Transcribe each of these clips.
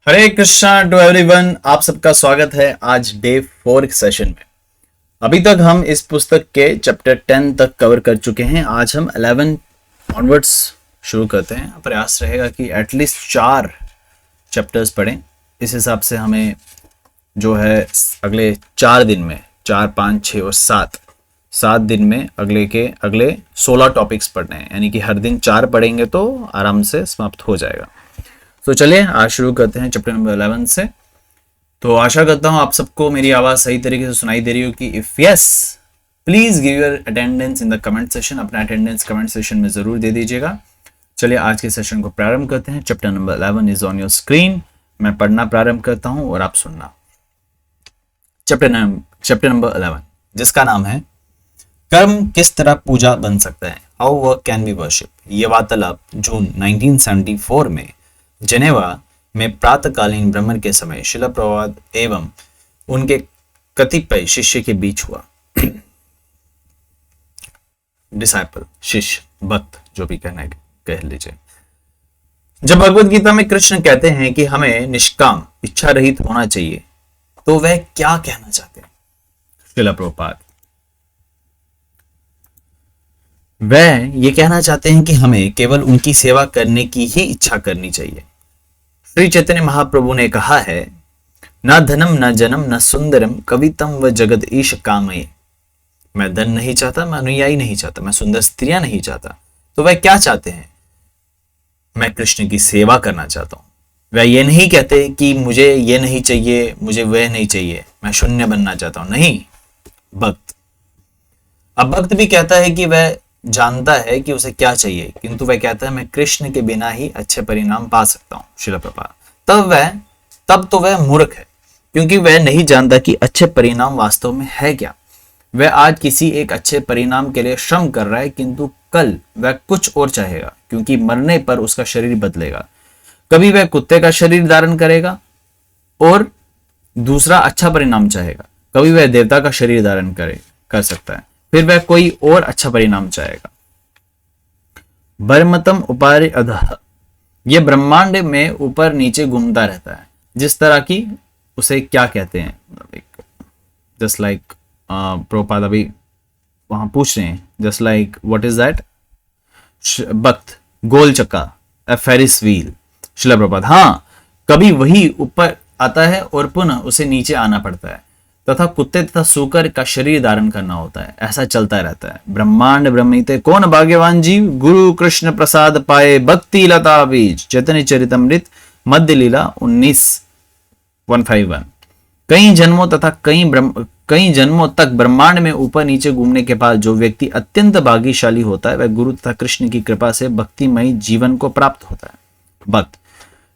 Hare Krishna to everyone. आप सबका स्वागत है आज डे 4 सेशन में। अभी तक हम इस पुस्तक के चैप्टर 10 तक कवर कर चुके हैं। आज हम 11 ऑनवर्ड्स शुरू करते हैं। प्रयास रहेगा कि एटलीस्ट 4 चैप्टर्स पढ़ें। इस हिसाब से हमें जो है अगले 4 दिन में 4, 5, 6 और 7 दिन में अगले 16 टॉपिक्स पढ़ने हैं। यानी कि हर दिन 4 पढ़ेंगे तो आराम से समाप्त हो जाएगा। तो चलिए आज शुरू करते हैं चैप्टर नंबर 11 से। तो आशा करता हूँ आप सबको मेरी आवाज़ सही तरीके से सुनाई दे रही हो कि if yes please give your attendance in the comment session. अपना अटेंडेंस कमेंट सेशन में ज़रूर दे दीजिएगा। चलिए आज के सेशन को प्रारंभ करते हैं। Chapter number 11 is on your screen. मैं पढ़ना प्रारंभ करता हूँ और आप सुनना। चैप्टर नंबर 11 जिसका नाम है कर्म किस तरह पूजा बन सकता है, how work can be worship. ये वार्तालाप जून 1974 में जेनेवा में प्रातःकालीन भ्रमण के समय श्रील प्रभुपाद एवं उनके कतिपय शिष्य के बीच हुआ। डिसाइपल, शिष्य, भक्त, जो भी कहना है कह लीजिए। जब भगवत गीता में कृष्ण कहते हैं कि हमें निष्काम इच्छा रहित होना चाहिए तो वह क्या कहना चाहते हैं? श्रील प्रभुपाद वह ये कहना चाहते हैं कि हमें केवल उनकी सेवा करने की ही इच्छा करनी चाहिए। श्री चैतन्य महाप्रभु ने कहा है, न धनम न जनम न सुंदरम कवितम व जगद ईश कामये। मैं धन नहीं चाहता, मैं अनुयायी नहीं चाहता, मैं सुंदर स्त्रियां नहीं चाहता। तो वह क्या चाहते हैं? मैं कृष्ण की सेवा करना चाहता हूं। वह ये नहीं कहते कि मुझे ये नहीं चाहिए, मुझे वह नहीं चाहिए, मैं शून्य बनना चाहता हूं। नहीं, भक्त। अब भक्त भी कहता है कि वह जानता है कि उसे क्या चाहिए, किंतु वह कहता है मैं कृष्ण के बिना ही अच्छे परिणाम पा सकता हूं। श्रील प्रभुपाद तब तो वह मूर्ख है, क्योंकि वह नहीं जानता कि अच्छे परिणाम वास्तव में है क्या। वह आज किसी एक अच्छे परिणाम के लिए श्रम कर रहा है, किंतु कल वह कुछ और चाहेगा, क्योंकि मरने पर उसका शरीर बदलेगा। कभी वह कुत्ते का शरीर धारण करेगा और दूसरा अच्छा परिणाम चाहेगा, कभी वह देवता का शरीर धारण कर सकता है, फिर वह कोई और अच्छा परिणाम चाहेगा। बर्मतम उपारि अधः, यह ब्रह्मांड में ऊपर नीचे घूमता रहता है। जिस तरह की उसे क्या कहते हैं, जस्ट लाइक प्रभुपाद अभी वहां पूछ रहे हैं, just like what is that? भक्त, गोल चक्का, ए फेरिस व्हील। श्रील प्रभुपाद हाँ, कभी वही ऊपर आता है और पुनः उसे नीचे आना पड़ता है, तथा कुत्ते तथा सूकर का शरीर धारण करना होता है। ऐसा चलता रहता है। ब्रह्मांड ब्रह्मिते कौन भाग्यवान जीव, गुरु कृष्ण प्रसाद पाए भक्ति लता बीज। चैतन्य चरितमृत मध्य लीला 19:151। कई जन्मों तक ब्रह्मांड में ऊपर नीचे घूमने के बाद जो व्यक्ति अत्यंत भाग्यशाली होता है वह गुरु तथा कृष्ण की कृपा से भक्तिमय जीवन को प्राप्त होता है। भक्त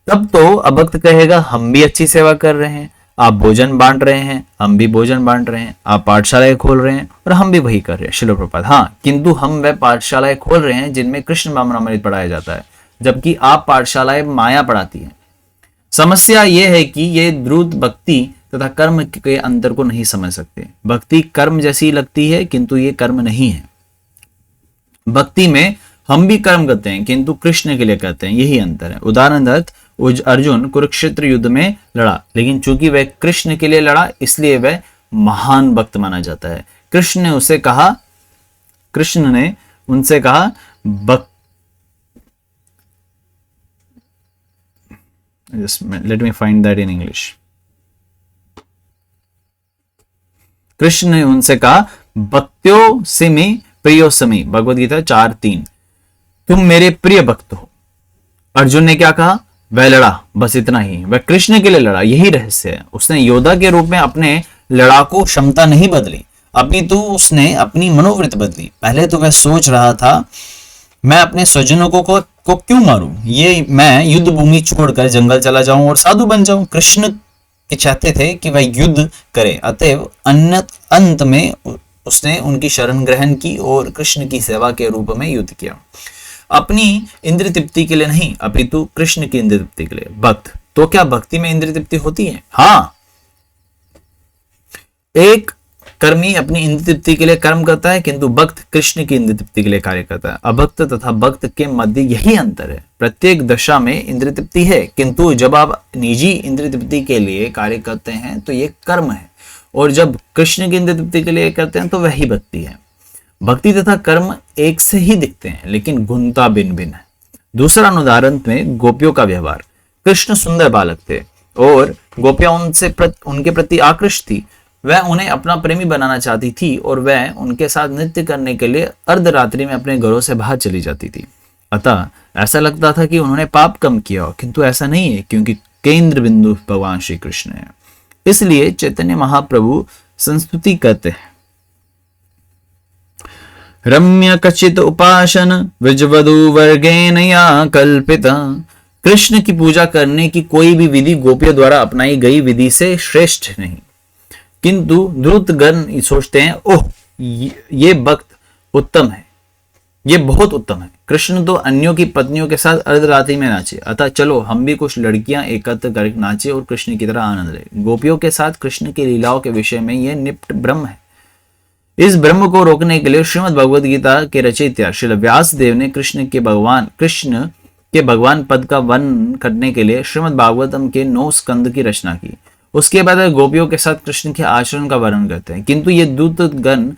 तब तो अभक्त कहेगा हम भी अच्छी सेवा कर रहे हैं, आप भोजन बांट रहे हैं, हम भी भोजन बांट रहे हैं, आप पाठशालाएं खोल रहे हैं और हम भी वही कर रहे हैं। श्रील प्रभुपाद हाँ, किंतु हम वह पाठशालाएं खोल रहे हैं जिनमें कृष्ण भावनामृत पढ़ाया जाता है, जबकि आप पाठशालाएं माया पढ़ाती हैं। समस्या यह है कि ये द्रुत भक्ति तथा कर्म के अंतर को नहीं समझ सकते। भक्ति कर्म जैसी लगती है, किंतु ये कर्म नहीं है। भक्ति में हम भी कर्म करते हैं, किंतु कृष्ण के लिए करते हैं, यही अंतर है। उदाहरणार्थ अर्जुन कुरुक्षेत्र युद्ध में लड़ा, लेकिन चूंकि वह कृष्ण के लिए लड़ा इसलिए वह महान भक्त माना जाता है। कृष्ण ने उनसे कहा let me find that in English. Krishna ने उनसे कहा भक्त्यो से में प्रियो समी, भगवद गीता 4:3। तुम मेरे प्रिय भक्त हो। अर्जुन ने क्या कहा? वह लड़ा, बस इतना ही। वह कृष्ण के लिए लड़ा, यही रहस्य है। उसने योद्धा के रूप में अपने लड़ाकू क्षमता नहीं बदली, अपितु उसने अपनी मनोवृत्ति बदली। पहले तो वह सोच रहा था मैं अपने स्वजनों को क्यों मारूं, ये मैं युद्ध भूमि छोड़कर जंगल चला जाऊं और साधु बन जाऊं। कृष्ण के चाहते थे कि वह युद्ध करे, अतएव अंत में उसने उनकी शरण ग्रहण की और कृष्ण की सेवा के रूप में युद्ध किया। अपनी इंद्रिय तृप्ति के लिए नहीं, अपितु कृष्ण की इंद्रिय तृप्ति के लिए। भक्त तो क्या भक्ति में इंद्रिय तृप्ति होती है? हाँ, एक कर्मी अपनी इंद्रिय तृप्ति के लिए कर्म करता है, किंतु भक्त कृष्ण की इंद्रिय तृप्ति के लिए कार्य करता है। अभक्त तथा भक्त के मध्य यही अंतर है। प्रत्येक दशा में इंद्रिय तृप्ति है, किंतु जब आप निजी इंद्रिय तृप्ति के लिए कार्य करते हैं तो ये कर्म है, और जब कृष्ण की इंद्रिय तृप्ति के लिए करते हैं तो वही भक्ति है। भक्ति तथा कर्म एक से ही दिखते हैं, लेकिन गुणता भिन्न भिन्न है। दूसरा उदाहरण में गोपियों का व्यवहार। कृष्ण सुंदर बालक थे और गोपियां उनके प्रति आकृष्ट थी। वह उन्हें अपना प्रेमी बनाना चाहती थी और वह उनके साथ नृत्य करने के लिए अर्धरात्रि में अपने घरों से बाहर चली जाती थी। अतः ऐसा लगता था कि उन्होंने पाप कम किया हो, किंतु ऐसा नहीं है, क्योंकि केंद्र बिंदु भगवान श्री कृष्ण है। इसलिए चैतन्य महाप्रभु संस्तुति करते हैं, रम्य कचित उपासन विजवधु वर्गेन या कल्पिता। कृष्ण की पूजा करने की कोई भी विधि गोपियों द्वारा अपनाई गई विधि से श्रेष्ठ नहीं, किंतु द्रुतगण सोचते हैं, ओह ये भक्त उत्तम है, ये बहुत उत्तम है। कृष्ण तो अन्यों की पत्नियों के साथ अर्धरात्रि में नाचे, अतः चलो हम भी कुछ लड़कियां एकत्र कर नाचे और कृष्ण की तरह आनंद ले। गोपियों के साथ कृष्ण की लीलाओं के विषय में यह निप्ट ब्रह्म है। इस ब्रह्म को रोकने के लिए श्रीमद् भगवद गीता के रचयिता श्रील व्यास देव ने कृष्ण के भगवान पद का वर्णन करने के लिए श्रीमद् भागवतम के 9 स्कंद की रचना की। उसके बाद गोपियों के साथ कृष्ण के आचरण का वर्णन करते हैं, किंतु ये दूतगण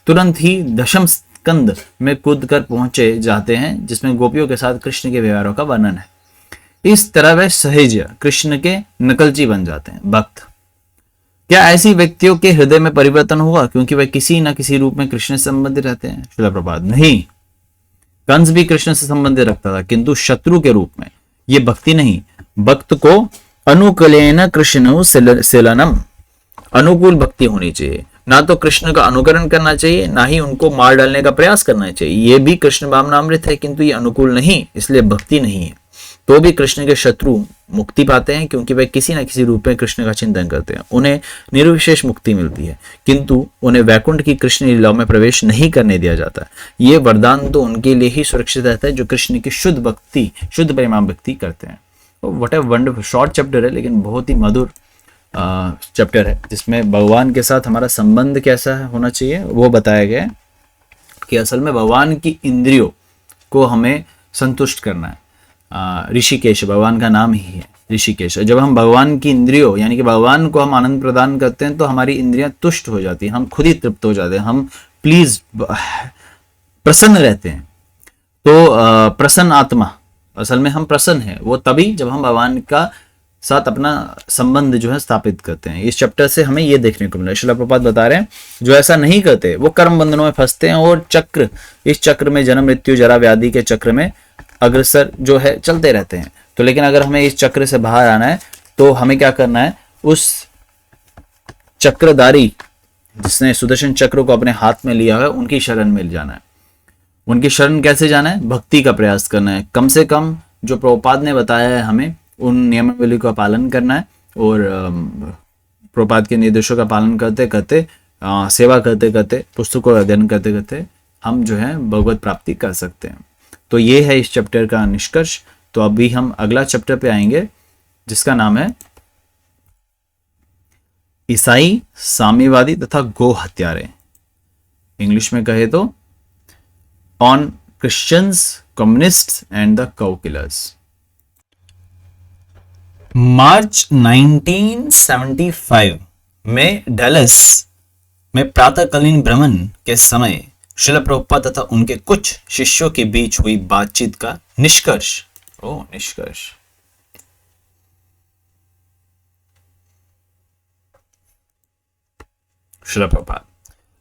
तुरंत ही दशम स्कंद में कूद कर पहुंचे जाते हैं, जिसमें गोपियों के साथ कृष्ण के व्यवहारों का वर्णन है। इस तरह वे सहज कृष्ण के नकलची बन जाते हैं। भक्त, क्या ऐसी व्यक्तियों के हृदय में परिवर्तन हुआ क्योंकि वे किसी न किसी रूप में कृष्ण से संबंधित रहते हैं? श्रील प्रभुपाद, नहीं, कंस भी कृष्ण से संबंधित रखता था, किंतु शत्रु के रूप में। ये भक्ति नहीं। भक्त को अनुकूलेन कृष्ण सिलनम, अनुकूल भक्ति होनी चाहिए। ना तो कृष्ण का अनुकरण करना चाहिए, ना ही उनको मार डालने का प्रयास करना चाहिए। ये भी कृष्ण भावनामृत है, किंतु ये अनुकूल नहीं, इसलिए भक्ति नहीं है। तो भी कृष्ण के शत्रु मुक्ति पाते हैं, क्योंकि वे किसी न किसी रूप में कृष्ण का चिंतन करते हैं। उन्हें निर्विशेष मुक्ति मिलती है, किंतु उन्हें वैकुंठ की कृष्ण लीलाओं में प्रवेश नहीं करने दिया जाता। ये वरदान तो उनके लिए ही सुरक्षित रहता है जो कृष्ण की शुद्ध भक्ति, शुद्ध प्रेम भक्ति करते हैं। What a wonderful short chapter है, लेकिन बहुत ही मधुर चैप्टर है, जिसमें भगवान के साथ हमारा संबंध कैसा होना चाहिए वो बताया गया है कि असल में भगवान की इंद्रियों को हमें संतुष्ट करना है। ऋषिकेश भगवान का नाम ही है, ऋषिकेश। जब हम भगवान की इंद्रियों यानी कि भगवान को हम आनंद प्रदान करते हैं तो हमारी इंद्रियां तुष्ट हो जाती हैं, हम खुद ही तृप्त हो जाते हैं, हम प्लीज प्रसन्न रहते हैं। तो प्रसन्न आत्मा, असल में हम प्रसन्न हैं वो तभी जब हम भगवान का साथ अपना संबंध जो है स्थापित करते हैं। इस चैप्टर से हमें ये देखने को मिला। श्रील प्रभुपाद बता रहे हैं जो ऐसा नहीं करते वो कर्म बंधनों में फंसते हैं और इस चक्र में जन्म मृत्यु जरा व्याधि के चक्र में अग्रसर जो है चलते रहते हैं। तो लेकिन अगर हमें इस चक्र से बाहर आना है तो हमें क्या करना है, उस चक्रधारी जिसने सुदर्शन चक्र को अपने हाथ में लिया है उनकी शरण में जाना है। उनकी शरण कैसे जाना है? भक्ति का प्रयास करना है। कम से कम जो प्रभुपाद ने बताया है हमें उन नियमावली का पालन करना है, और प्रभुपाद के निर्देशों का पालन करते करते, सेवा करते करते, पुस्तकों का अध्ययन करते करते हम जो है भगवत प्राप्ति कर सकते हैं। तो ये है इस चैप्टर का निष्कर्ष। तो अभी हम अगला चैप्टर पे आएंगे जिसका नाम है ईसाई, साम्यवादी तथा गो हत्यारे। इंग्लिश में कहे तो on Christians, communists and the cow killers. मार्च 1975 में डैलस में प्रातःकालीन भ्रमण के समय श्रील प्रभुपाद तथा उनके कुछ शिष्यों के बीच हुई बातचीत का निष्कर्ष। श्रील प्रभुपाद,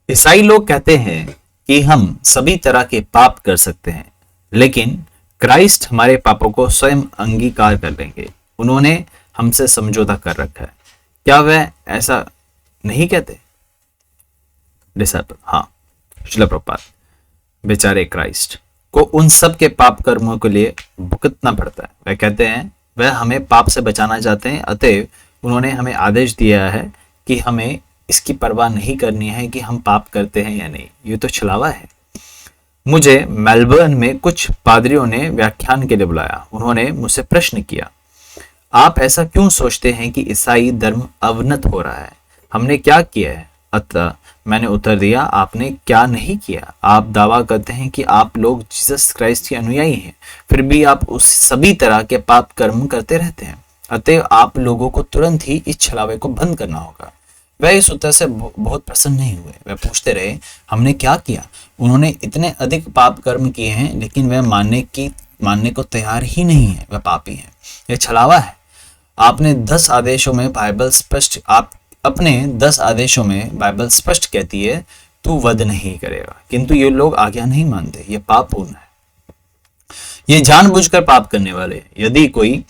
ईसाई लोग कहते हैं कि हम सभी तरह के पाप कर सकते हैं, लेकिन क्राइस्ट हमारे पापों को स्वयं अंगीकार कर लेंगे। उन्होंने हमसे समझौता कर रखा है। क्या वह ऐसा नहीं कहते? डिसाइपल, हाँ। श्रील प्रभुपाद, बेचारे क्राइस्ट को उन सब के पाप कर्मों के लिए भुगतना पड़ता है। वह कहते हैं वह हमें पाप से बचाना चाहते हैं, अतएव उन्होंने हमें आदेश दिया है कि हमें इसकी परवाह नहीं करनी है कि हम पाप करते हैं या नहीं। ये तो छलावा है। मुझे मेलबर्न में कुछ पादरियों ने व्याख्यान के लिए बुलाया। उन्होंने मुझसे प्रश्न किया, आप ऐसा क्यों सोचते हैं कि ईसाई धर्म अवनत हो रहा है? हमने क्या किया है? अतः मैंने उत्तर दिया, आपने क्या नहीं किया? आप दावा करते हैं कि आप लोग जीसस क्राइस्ट के अनुयायी हैं, फिर भी आप उस सभी तरह के पाप कर्म करते रहते हैं। अतः आप लोगों को तुरंत ही इस छलावे को बंद करना होगा। वह इस उत्तर से बहुत प्रसन्न नहीं हुए। वह पूछते रहे, हमने क्या किया? उन्होंने इतने अधिक पाप कर्म किए हैं, लेकिन वह मानने को तैयार ही नहीं है। वह पापी है, यह छलावा है। आपने 10 आदेशों में बाइबल स्पष्ट आप अपने 10 आदेशों में बाइबल स्पष्ट कहती है तू वध नहीं करेगा, किंतु ये लोग आज्ञा नहीं मानते। ये पापपूर्ण है, ये जानबूझकर पाप करने वाले। यदि कोई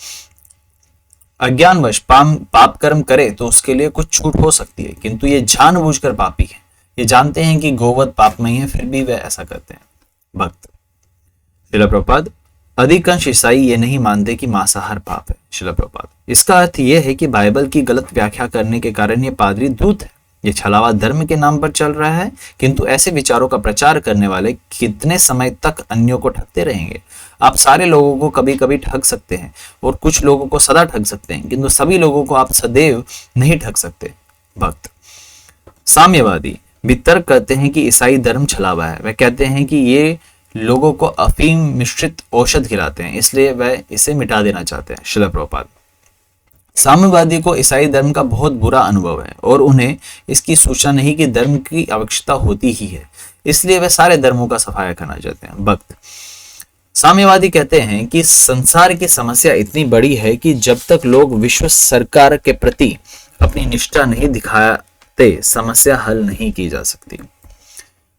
अज्ञानवश पाप कर्म करे तो उसके लिए कुछ छूट हो सकती है, किंतु ये जानबूझकर पापी है। ये जानते हैं कि गोवध पापमय है, फिर भी वे ऐसा करते हैं। भक्त श्रील प्रभुपाद, अधिकांश ईसाई ये नहीं मानते कि मांसाहार पाप है। श्रील प्रभुपाद, इसका अर्थ यह है कि बाइबल की गलत व्याख्या करने के कारण ये पादरी दूत है। ये छलावा धर्म के नाम पर चल रहा है, किंतु ऐसे विचारों का प्रचार करने वाले कितने समय तक अन्यों को ठगते रहेंगे? आप सारे लोगों को कभी कभी ठग सकते हैं और कुछ लोगों को सदा ठग सकते हैं, किंतु सभी लोगों को आप सदैव नहीं ठग सकते। भक्त साम्यवादी भी तर्क करते हैं कि ईसाई धर्म छलावा है। वह कहते हैं कि ये लोगों को अफीम मिश्रित औषध खिलाते हैं, इसलिए वह इसे मिटा देना चाहते हैं। श्रील प्रभुपाद, साम्यवादी को ईसाई धर्म का बहुत बुरा अनुभव है और उन्हें इसकी सूचना नहीं कि धर्म की आवश्यकता होती ही है, इसलिए वे सारे धर्मों का सफाया करना चाहते हैं। भक्त साम्यवादी कहते हैं कि संसार की समस्या इतनी बड़ी है कि जब तक लोग विश्व सरकार के प्रति अपनी निष्ठा नहीं दिखाते, समस्या हल नहीं की जा सकती।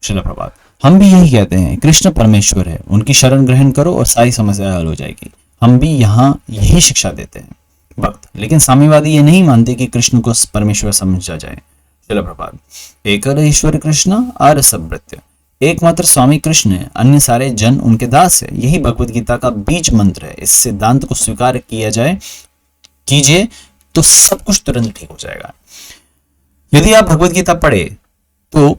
श्रील प्रभुपाद, हम भी यही कहते हैं, कृष्ण परमेश्वर है, उनकी शरण ग्रहण करो और सारी समस्या हल हो जाएगी। हम भी यहाँ यही शिक्षा देते हैं। भक्त, लेकिन साम्यवादी ये नहीं मानते कि कृष्ण को परमेश्वर समझा जाए। श्रील प्रभुपाद, एकल ईश्वर कृष्ण आर सबृत्य, एकमात्र स्वामी कृष्ण है, अन्य सारे जन उनके दास है। यही भगवत गीता का बीज मंत्र है। इस सिद्धांत को स्वीकार कीजिए तो सब कुछ तुरंत ठीक हो जाएगा। यदि आप भगवत गीता पढ़े तो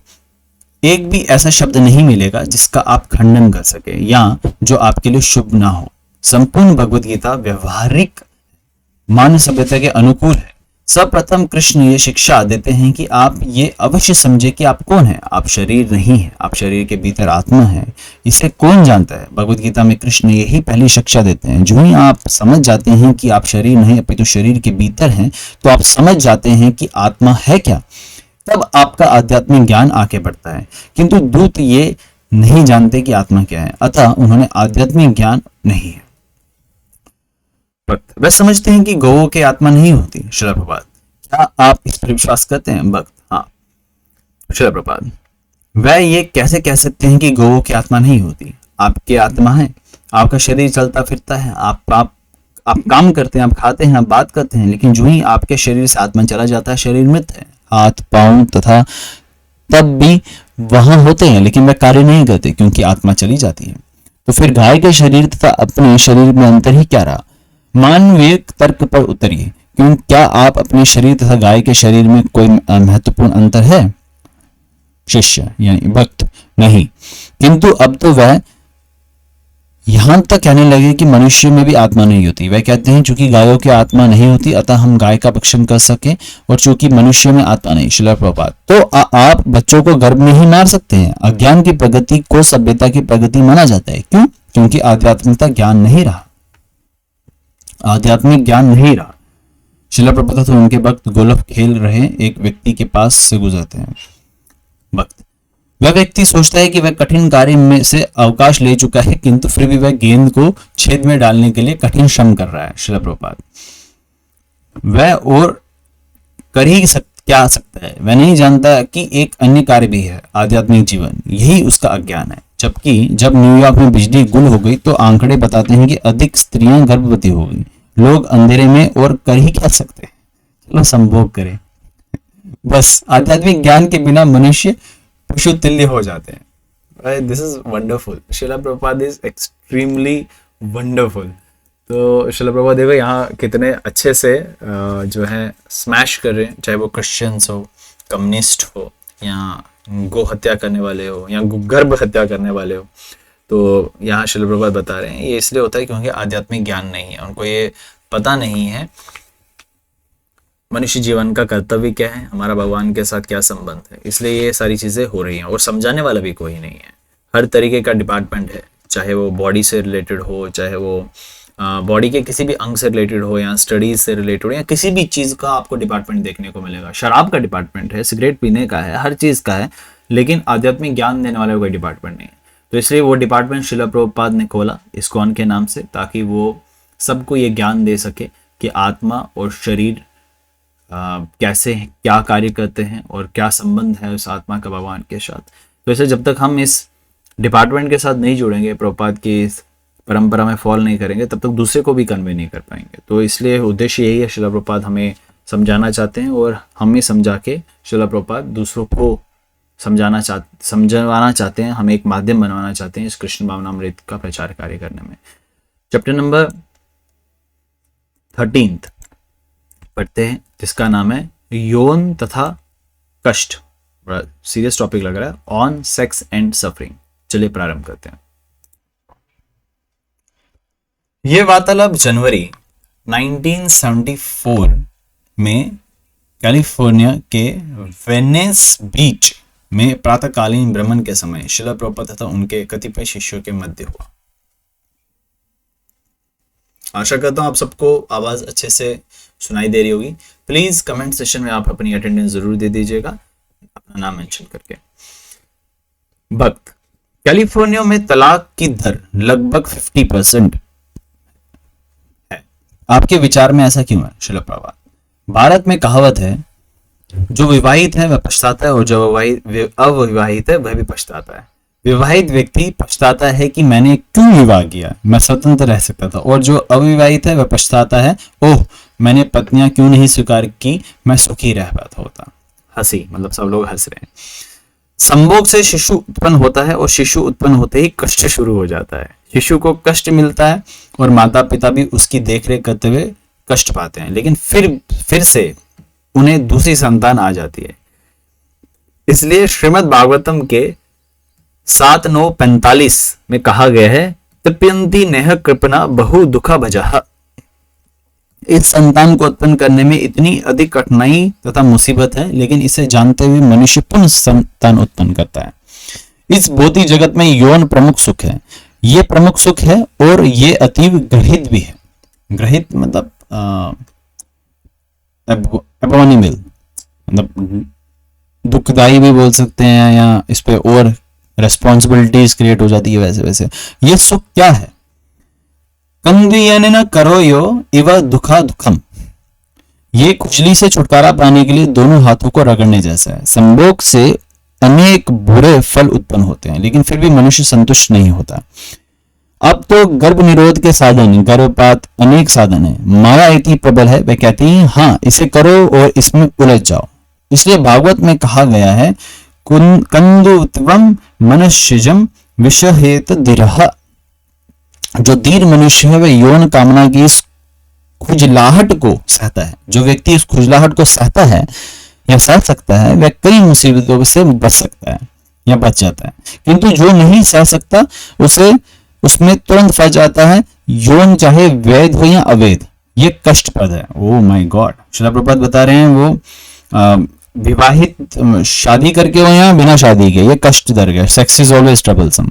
एक भी ऐसा शब्द नहीं मिलेगा जिसका आप खंडन कर सके या जो आपके लिए शुभ ना हो। संपूर्ण भगवत गीता व्यवहारिक मानव सभ्यता के अनुकूल है। सर्वप्रथम कृष्ण ये शिक्षा देते हैं कि आप ये अवश्य समझे कि आप कौन है। आप शरीर नहीं है, आप शरीर के भीतर आत्मा है। इसे कौन जानता है? भगवत गीता में कृष्ण यही पहली शिक्षा देते हैं। जो ही आप समझ जाते हैं कि आप शरीर नहीं अपितु शरीर के भीतर हैं, तो आप समझ जाते हैं कि आत्मा है क्या। तब आपका आध्यात्मिक ज्ञान आगे बढ़ता है। किंतु दूत ये नहीं जानते कि आत्मा क्या है, अतः उन्होंने आध्यात्मिक ज्ञान नहीं है। भक्त, वे समझते हैं कि गौओं की आत्मा नहीं होती। श्रील प्रभुपाद, क्या आप इस पर विश्वास करते हैं? भक्त, हाँ। श्रील प्रभुपाद, वह ये कैसे कह सकते हैं कि गौओं की आत्मा नहीं होती? आपकी आत्मा है, आपका शरीर चलता फिरता है, आप काम करते हैं, आप खाते हैं, आप बात करते हैं, लेकिन जो ही आपके शरीर से आत्मा चला जाता है, शरीर मृत है। हाथ पांव तथा तब भी वहां होते हैं, लेकिन वह कार्य नहीं करते क्योंकि आत्मा चली जाती है। तो फिर गाय के शरीर तथा अपने शरीर में अंतर ही क्या रहा? मानवीय तर्क पर उतरिए। क्यों, क्या आप अपने शरीर तथा गाय के शरीर में कोई महत्वपूर्ण अंतर है? शिष्य यानी भक्त, नहीं। किंतु अब तो वह यहां तक कहने लगे कि मनुष्य में भी आत्मा नहीं होती। वह कहते हैं चूंकि गायों की आत्मा नहीं होती अतः हम गाय का भक्षण कर सके, और चूंकि मनुष्य में आत्मा नहीं। श्रील प्रभुपाद, तो आप बच्चों को गर्भ में ही मार सकते हैं। अज्ञान की प्रगति को सभ्यता की प्रगति माना जाता है। क्यों? क्योंकि आध्यात्मिकता ज्ञान नहीं रहा, आध्यात्मिक ज्ञान नहीं रहा। श्रील प्रभुपाद, तो उनके भक्त गोल्फ खेल रहे एक व्यक्ति के पास से गुजरते हैं। भक्त, वह व्यक्ति सोचता है कि वह कठिन कार्य में से अवकाश ले चुका है, किंतु फिर भी वह गेंद को छेद में डालने के लिए कठिन श्रम कर रहा है। श्रील प्रभुपाद, वह और कर ही क्या सकता है? वह नहीं जानता कि एक अन्य कार्य भी है, आध्यात्मिक जीवन। यही उसका अज्ञान है। जबकि जब न्यूयॉर्क में बिजली गुल हो गई तो आंकड़े बताते हैं कि अधिक स्त्रियां गर्भवती हो गई। लोग अंधेरे में और कर ही क्या सकते हैं? चलो संभोग करें। बस आध्यात्मिक ज्ञान के बिना मनुष्य पशु तुल्य हो जाते हैं। This is wonderful. Srila Prabhupada is extremely wonderful. तो श्रील प्रभुपाद देखो यहाँ कितने अच्छे से जो है स्मैश कर रहे हैं, चाहे वो क्रिश्चियंस हो, कम्युनिस्ट हो, या गो हत्या करने वाले हो, या गर्भ हत्या करने वाले हो। तो यहाँ श्रील प्रभुपाद बता रहे हैं ये इसलिए होता है क्योंकि आध्यात्मिक ज्ञान नहीं है, उनको ये पता नहीं है। मनुष्य जीवन का कर्तव्य क्या है, हमारा भगवान के साथ क्या संबंध है, इसलिए ये सारी चीजें हो रही हैं। और समझाने वाला भी कोई नहीं है, हर तरीके का डिपार्टमेंट है, चाहे वो बॉडी से रिलेटेड हो, चाहे वो बॉडी के किसी भी अंग से रिलेटेड हो, या स्टडीज से रिलेटेड हो, या किसी भी चीज का आपको डिपार्टमेंट देखने को मिलेगा। शराब का डिपार्टमेंट है, सिगरेट पीने का है, हर चीज का है, लेकिन आध्यात्मिक ज्ञान देने वाला कोई डिपार्टमेंट नहीं है। तो इसलिए वो डिपार्टमेंट शिला प्रभुपाद ने खोला इस्कॉन के नाम से, ताकि वो सबको ये ज्ञान दे सके कि आत्मा और शरीर कैसे क्या कार्य करते हैं और क्या संबंध है उस आत्मा का भगवान के साथ। तो इसे जब तक हम इस डिपार्टमेंट के साथ नहीं जुड़ेंगे, प्रभुपाद की इस परंपरा में फॉलो नहीं करेंगे, तब तक दूसरे को भी कन्वे नहीं कर पाएंगे। तो इसलिए उद्देश्य यही है, शिला प्रभुपाद हमें समझाना चाहते हैं और हमें समझा के शिला प्रभुपाद दूसरों को समझवाना चाहते हैं, हमें एक माध्यम बनवाना चाहते हैं इस कृष्ण भावनामृत का प्रचार कार्य करने में। चैप्टर नंबर 13 पढ़ते हैं, जिसका नाम है यौन तथा कष्ट। बड़ा सीरियस टॉपिक लग रहा है, ऑन सेक्स एंड सफरिंग। चलिए प्रारंभ करते हैं। यह वार्तालाप जनवरी 1974 में कैलिफोर्निया के वेनिस बीच में प्रातःकालीन भ्रमण के समय शिला प्रभुपाद तथा उनके कतिपय शिष्यों के मध्य हुआ। आशा करता हूं आप सबको आवाज अच्छे से सुनाई दे रही होगी। प्लीज कमेंट सेशन में आप अपनी अटेंडेंस जरूर दे दीजिएगा, अपना नाम मेंशन करके। भक्त, कैलिफोर्निया में तलाक की दर लगभग 50% है। आपके विचार में ऐसा क्यों है? शिला प्रभुपाद, भारत में कहावत है, जो विवाहित है वह पछताता है और जो अविवाहित है वह भी पछताता है। विवाहित व्यक्ति पछताता है कि मैंने क्यों विवाह किया, मैं स्वतंत्र रह सकता था। और जो अविवाहित है वह पछताता है, ओह मैंने पत्नियां क्यों नहीं स्वीकार की, मैं सुखी रह पाता होता। हंसी, मतलब सब लोग हंस रहे हैं। संभोग से शिशु उत्पन्न होता है और शिशु उत्पन्न होते ही कष्ट शुरू हो जाता है। शिशु को कष्ट मिलता है और माता पिता भी उसकी देखरेख करते हुए कष्ट पाते हैं, लेकिन फिर से उन्हें दूसरी संतान आ जाती है। इसलिए श्रीमद् भागवतम के 7:9-45 में कहा गया है, तप्यंती नेह कृपना बहु दुखा भजः। इस संतान को उत्पन्न करने में इतनी अधिक कठिनाई तथा मुसीबत है, लेकिन इसे जानते हुए मनुष्य पुनः संतान उत्पन्न करता है। इस भौतिक जगत में यौन प्रमुख सुख है, ये प्रमुख सुख है और ये अतीव ग्रहित भी है। ग्रहित मतलब एबोनिमल, मतलब दुखदाई भी बोल सकते हैं, या इस पे और रेस्पॉन्सिबिलिटीज क्रिएट हो जाती है। वैसे ये सुख क्या है? कंदियन न करो यो इव दुखा दुखम। ये खुजली से छुटकारा पाने के लिए दोनों हाथों को रगड़ने जैसा है। संभोग से अनेक बुरे फल उत्पन्न होते हैं, लेकिन फिर भी मनुष्य संतुष्ट नहीं होता। अब तो गर्भ निरोध के साधन, गर्भपात, अनेक साधन है। माया इतनी प्रबल है, वह कहती है हाँ इसे करो और इसमें उलझ जाओ। इसलिए भागवत में कहा गया है, कंदुत्वम मनुष्यजम विषहेत दिरह। जो धीर मनुष्य है वह यौन कामना की इस खुजलाहट को सहता है। जो व्यक्ति इस खुजलाहट को सहता है या सह सकता है, वह कई मुसीबतों से बच सकता है या बच जाता है। किंतु जो नहीं सह सकता, उसे उसमें तुरंत फंस जाता है। यौन चाहे वैध हो या अवैध, ये कष्टप्रद है। Oh my God, Srila Prabhupada बता रहे हैं, वो विवाहित शादी करके हो या बिना शादी के, ये कष्टदायक है। Sex is always troublesome.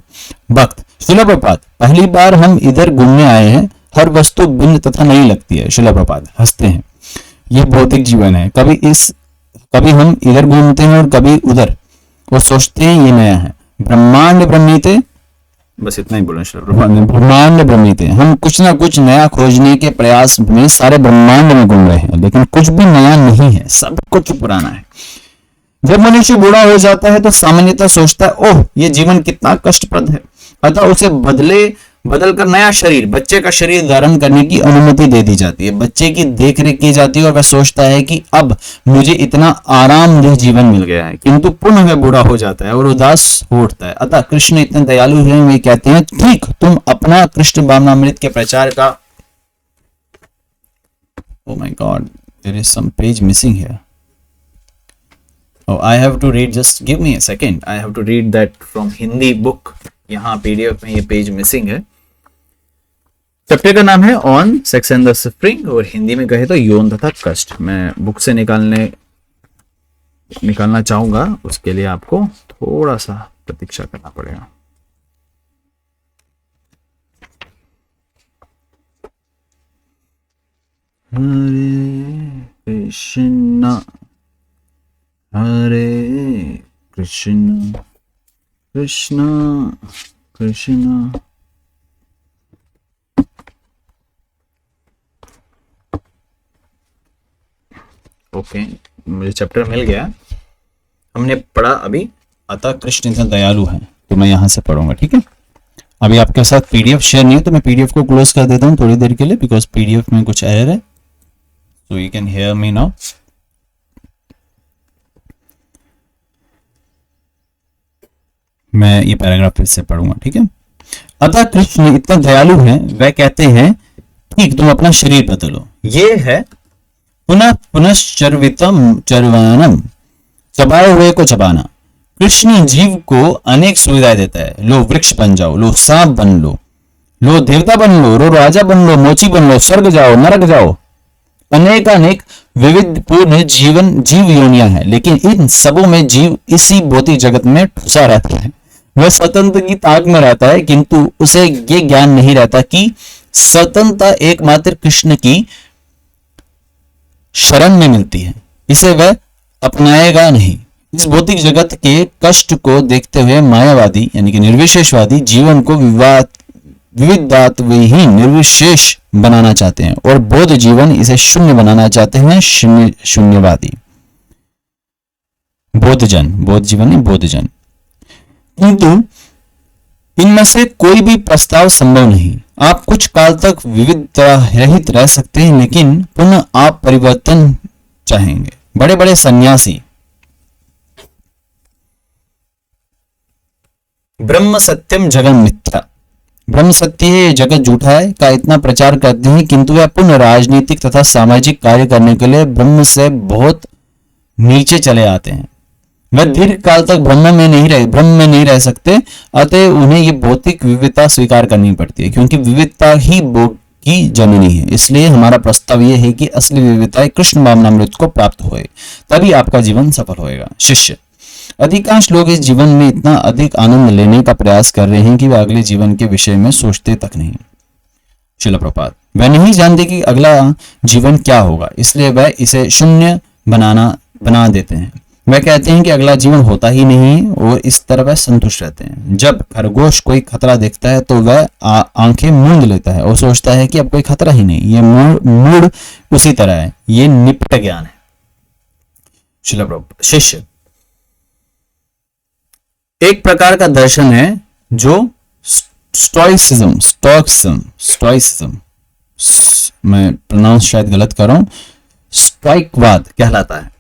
भक्त, श्रील प्रभुपाद, पहली बार हम इधर घूमने आए हैं, हर वस्तु भिन्न तथा नई लगती है। श्रील प्रभुपाद हंसते हैं, ये भौतिक जीवन है। कभी हम इधर घूमते हैं और कभी उधर, और सोचते हैं ये नया है। ब्रह्मांड ब्रह्मीते, बस इतना ही बोला श्रील प्रभुपाद ने, ब्रह्मांड ब्रह्मीते। हम कुछ ना कुछ नया खोजने के प्रयास में सारे ब्रह्मांड में घूम रहे हैं, लेकिन कुछ भी नया नहीं है, सब कुछ पुराना है। जब मनुष्य बूढ़ा हो जाता है तो सामान्यतः सोचता है, ओह ये जीवन कितना कष्टप्रद है, अतः उसे बदलकर नया शरीर, बच्चे का शरीर धारण करने की अनुमति दे दी जाती है। बच्चे की देखरेख की जाती है और वह सोचता है कि अब मुझे इतना आरामदेह जीवन मिल गया है, किंतु पुनः वह बूढ़ा हो जाता है और उदास हो उठता है। अतः कृष्ण इतने दयालु हैं, वे कहते हैं ठीक, तुम अपना कृष्ण भावनामृत के प्रचार का, oh my god, there is some page missing here. Oh, I have to read, just give me a second, I have to read that from Hindi book. यहाँ PDF में ये पेज मिसिंग है। चैप्टर का नाम है on sex and the suffering, और हिंदी में कहे तो यौन तथा कष्ट। मैं बुक से निकालना चाहूंगा, उसके लिए आपको थोड़ा सा प्रतीक्षा करना पड़ेगा। हरे कृष्णा हरे कृष्णा कृष्णा कृष्णा ओके, मुझे चैप्टर मिल गया। हमने पढ़ा अभी, अतः कृष्ण इतना दयालु है, तो मैं यहां से पढ़ूंगा, ठीक है। अभी आपके साथ पीडीएफ शेयर नहीं है, तो मैं पीडीएफ को क्लोज कर देता हूं थोड़ी देर के लिए, बिकॉज पीडीएफ में कुछ एरर है। So you can hear me now. मैं ये पैराग्राफ फिर से पढ़ूंगा, ठीक है। अतः कृष्ण इतना दयालु है, वह कहते हैं ठीक तुम अपना शरीर बदलो। ये है पुनः पुनश्चर्वितम चरवानम, चबाए हुए को चबाना। कृष्ण जीव को अनेक सुविधाएं देता है। लो वृक्ष बन जाओ, लो सांप बन लो देवता बन लो राजा बन लो, मोची बन लो, स्वर्ग जाओ, नरक जाओ। अनेक विविध पूर्ण जीव योनियां हैं, लेकिन इन सबों में जीव इसी भौतिक जगत में ठुसा रहता है। वह स्वतंत्र की ताक में रहता है, किंतु उसे ये ज्ञान नहीं रहता कि स्वतंत्रता एकमात्र कृष्ण की शरण में मिलती है। इसे वह अपनाएगा नहीं। इस भौतिक जगत के कष्ट को देखते हुए मायावादी यानी कि निर्विशेषवादी जीवन को विविधात्वहीन निर्विशेष बनाना चाहते हैं, और बौद्ध जीवन इसे शून्य बनाना चाहते हैं, शून्यवादी। बौद्ध जीवन नहीं, बौद्ध जन। किंतु इनमें से कोई भी प्रस्ताव संभव नहीं। आप कुछ काल तक विविधता रहित रह सकते हैं, लेकिन पुनः आप परिवर्तन चाहेंगे। बड़े बड़े सन्यासी ब्रह्म सत्यम जगन मिथ्या, ब्रह्म सत्य है, जगत झूठा है का इतना प्रचार करते हैं, किंतु वे पुनः राजनीतिक तथा सामाजिक कार्य करने के लिए ब्रह्म से बहुत नीचे चले आते हैं। वह दीर्घ काल तक ब्रह्म में नहीं रह सकते, अतः उन्हें ये भौतिक विविधता स्वीकार करनी पड़ती है, क्योंकि विविधता ही भोग की जननी है। इसलिए हमारा प्रस्ताव यह है कि असली विविधता कृष्ण भावनामृत को प्राप्त होए, तभी आपका जीवन सफल होएगा। शिष्य, अधिकांश लोग इस जीवन में इतना अधिक आनंद लेने का प्रयास कर रहे हैं कि वे अगले जीवन के विषय में सोचते तक नहीं। श्रील प्रभुपाद, वह नहीं जानते कि अगला जीवन क्या होगा, इसलिए वह इसे शून्य बना देते हैं। वह कहते हैं कि अगला जीवन होता ही नहीं, और इस तरह वह संतुष्ट रहते हैं। जब खरगोश कोई खतरा देखता है तो वह आंखें मूंद लेता है और सोचता है कि अब कोई खतरा ही नहीं। ये मूड उसी तरह है, ये निपट ज्ञान है। श्रील प्रभुपाद, शिष्य, एक प्रकार का दर्शन है जो स्टोइसिज्म मैं प्रोनाउंस शायद गलत कर रहा हूं, स्टोइकवाद कहलाता है,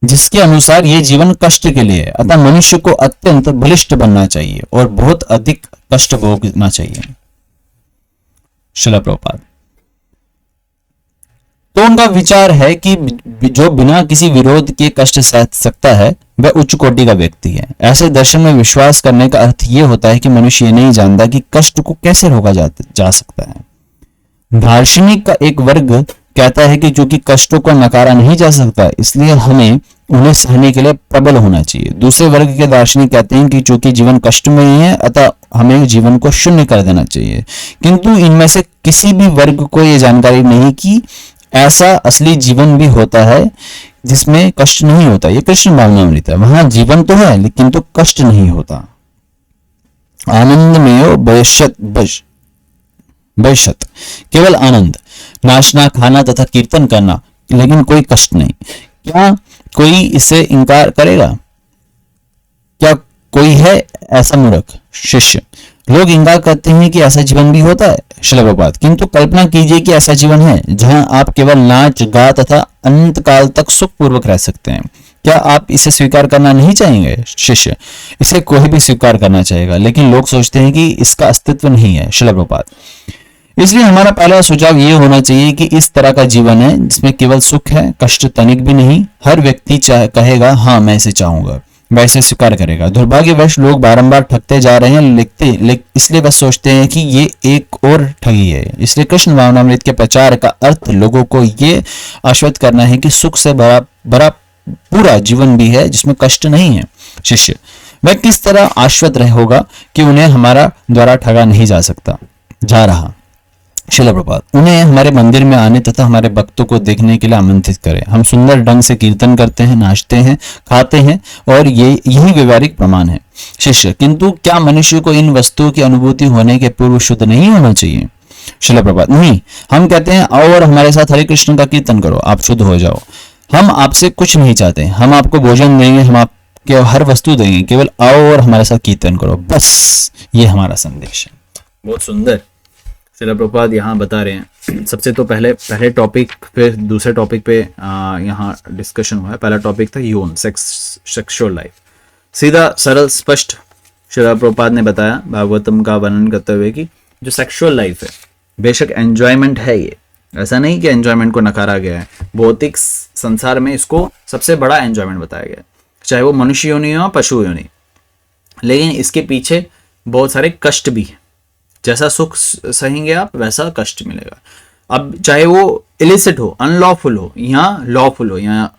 जिसके अनुसार ये जीवन कष्ट के लिए है। अतः मनुष्य को अत्यंत बलिष्ठ बनना चाहिए और बहुत अधिक कष्ट भोगना चाहिए। श्रील प्रभुपाद, तो उनका विचार है कि जो बिना किसी विरोध के कष्ट सह सकता है वह उच्च कोटि का व्यक्ति है। ऐसे दर्शन में विश्वास करने का अर्थ यह होता है कि मनुष्य ये नहीं जानता कि कष्ट को कैसे रोका जा सकता है। दार्शनिक का एक वर्ग कहता है कि चूंकि कष्टों को नकारा नहीं जा सकता, इसलिए हमें उन्हें सहने के लिए प्रबल होना चाहिए। दूसरे वर्ग के दार्शनिक कहते हैं कि चूंकि जीवन कष्टमय है, अतः हमें जीवन को शून्य कर देना चाहिए। किंतु इनमें से किसी भी वर्ग को यह जानकारी नहीं कि ऐसा असली जीवन भी होता है जिसमें कष्ट नहीं होता। ये कृष्ण भावनामृत है, वहां जीवन तो है लेकिन तो कष्ट नहीं होता। आनंदमयो बैशत, केवल आनंद, नाचना, खाना तथा कीर्तन करना, लेकिन कोई कष्ट नहीं। क्या कोई इससे इनकार करेगा? क्या कोई है ऐसा मूर्ख? शिष्य, लोग इनकार करते हैं कि ऐसा जीवन भी होता है। श्रील प्रभुपाद, किंतु कल्पना कीजिए कि ऐसा जीवन है जहां आप केवल नाच गा तथा अनंत काल तक सुखपूर्वक रह सकते हैं। क्या आप इसे स्वीकार करना नहीं चाहेंगे? शिष्य, इसे कोई भी स्वीकार करना चाहेगा, लेकिन लोग सोचते हैं कि इसका अस्तित्व नहीं है। श्रील प्रभुपाद, इसलिए हमारा पहला सुझाव ये होना चाहिए कि इस तरह का जीवन है जिसमें केवल सुख है, कष्ट तनिक भी नहीं। हर व्यक्ति कहेगा हाँ मैं इसे चाहूंगा। वैसे स्वीकार करेगा। दुर्भाग्यवश लोग बारंबार ठगते जा रहे हैं, इसलिए बस सोचते हैं कि ये एक और ठगी है। इसलिए कृष्ण भावनामृत के प्रचार का अर्थ लोगों को ये आश्वस्त करना है कि सुख से भरा भरा पूरा जीवन भी है जिसमें कष्ट नहीं है। शिष्य, वह किस तरह आश्वस्त होगा कि उन्हें हमारा द्वारा ठगा नहीं जा रहा। श्रील प्रभुपाद, उन्हें हमारे मंदिर में आने तथा हमारे भक्तों को देखने के लिए आमंत्रित करें। हम सुंदर ढंग से कीर्तन करते हैं, नाचते हैं, खाते हैं और यही व्यवहारिक प्रमाण है। शिष्य, किंतु क्या मनुष्य को इन वस्तुओं की अनुभूति होने के पूर्व शुद्ध नहीं होना चाहिए? श्रील प्रभुपाद, नहीं, हम कहते हैं आओ और हमारे साथ हरे कृष्ण का कीर्तन करो, आप शुद्ध हो जाओ। हम आपसे कुछ नहीं चाहते, हम आपको भोजन देंगे, हम आपको हर वस्तु देंगे, केवल आओ और हमारे साथ कीर्तन करो, बस ये हमारा संदेश है। बहुत सुंदर श्रील प्रभुपाद यहाँ बता रहे हैं। सबसे तो पहले टॉपिक, फिर दूसरे टॉपिक पे यहाँ डिस्कशन हुआ है। पहला टॉपिक था यौन सेक्सुअल लाइफ। सीधा सरल स्पष्ट श्रील प्रभुपाद ने बताया भागवतम का वर्णन करते हुए कि जो सेक्सुअल लाइफ है बेशक एंजॉयमेंट है, ये ऐसा नहीं कि एंजॉयमेंट को नकारा गया है। भौतिक संसार में इसको सबसे बड़ा एंजॉयमेंट बताया गया है, चाहे वो मनुष्य योनि हो पशु योनि, लेकिन इसके पीछे बहुत सारे कष्ट भी हैं। जैसा सुख सहेंगे आप वैसा कष्ट मिलेगा। अब चाहे वो इलिसिट हो, अनलॉफुल हो या लॉफुल हो, या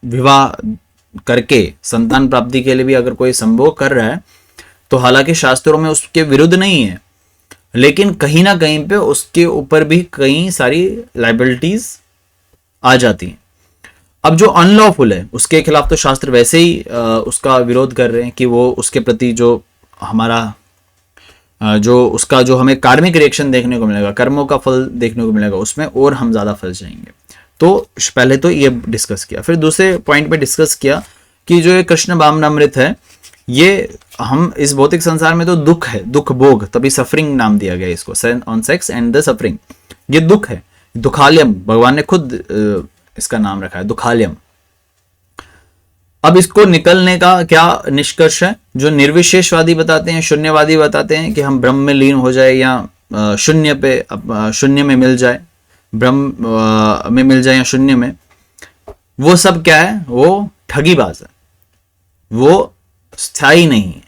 विवाह करके संतान प्राप्ति के लिए भी अगर कोई संभोग कर रहा है तो हालांकि शास्त्रों में उसके विरुद्ध नहीं है, लेकिन कहीं ना कहीं पे उसके ऊपर भी कई सारी लाइबिलिटीज आ जाती हैं। अब जो अनलॉफुल है उसके खिलाफ तो शास्त्र वैसे ही उसका विरोध कर रहे हैं कि वो उसके प्रति जो हमारा उसका जो हमें कार्मिक रिएक्शन देखने को मिलेगा, कर्मों का फल देखने को मिलेगा, उसमें और हम ज्यादा फंस जाएंगे। तो पहले तो ये डिस्कस किया, फिर दूसरे पॉइंट पे डिस्कस किया कि जो ये कृष्ण भावनामृत है, ये हम इस भौतिक संसार में तो दुख है, दुख भोग, तभी सफरिंग नाम दिया गया इसको, on sex and the suffering. ये दुख है, दुखालयम, भगवान ने खुद इसका नाम रखा है दुखालयम। अब इसको निकलने का क्या निष्कर्ष है? जो निर्विशेषवादी बताते हैं, शून्यवादी बताते हैं कि हम ब्रह्म में लीन हो जाए या शून्य में मिल जाए, ब्रह्म में मिल जाए या शून्य में, वो सब क्या है? वो ठगीबाज है, वो स्थायी नहीं है।